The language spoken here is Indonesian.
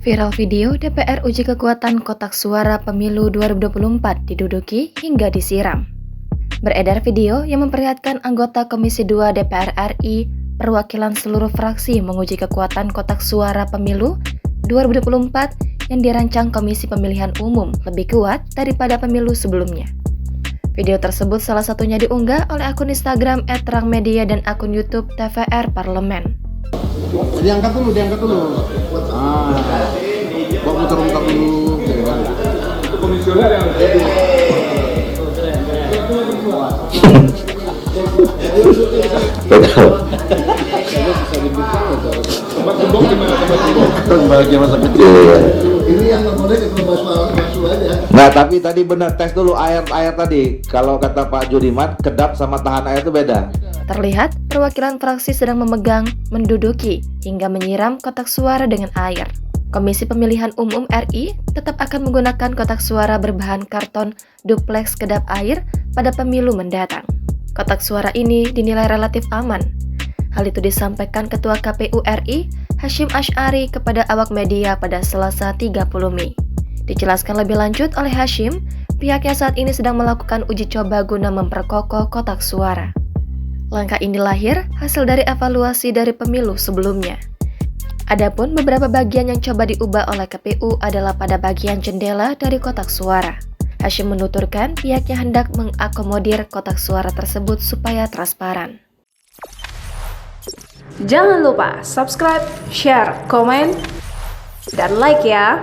Viral video DPR uji kekuatan kotak suara pemilu 2024 diduduki hingga disiram. Beredar video yang memperlihatkan anggota Komisi 2 DPR RI perwakilan seluruh fraksi menguji kekuatan kotak suara pemilu 2024 yang dirancang Komisi Pemilihan Umum lebih kuat daripada pemilu sebelumnya. Video tersebut salah satunya diunggah oleh akun Instagram @terangmedia dan akun YouTube TVR Parlemen. Diangkat dulu. Bawa muter-muter dulu. Komisioner yang bahagia masa kecil. Ini yang boleh kita bahas aja. Nah, tapi tadi benar tes dulu air tadi. Kalau kata Pak Judimat, kedap sama tahan air itu beda. Terlihat perwakilan fraksi sedang memegang, menduduki, hingga menyiram kotak suara dengan air. Komisi Pemilihan Umum RI tetap akan menggunakan kotak suara berbahan karton duplex kedap air pada pemilu mendatang. Kotak suara ini dinilai relatif aman. Hal itu disampaikan Ketua KPU RI, Hasyim Asy'ari kepada awak media pada Selasa 30 Mei. Dijelaskan lebih lanjut oleh Hasyim, pihaknya saat ini sedang melakukan uji coba guna memperkokoh kotak suara. Langkah ini lahir hasil dari evaluasi dari pemilu sebelumnya. Adapun beberapa bagian yang coba diubah oleh KPU adalah pada bagian jendela dari kotak suara. Hasyim menuturkan pihaknya hendak mengakomodir kotak suara tersebut supaya transparan. Jangan lupa subscribe, share, komen, dan like ya!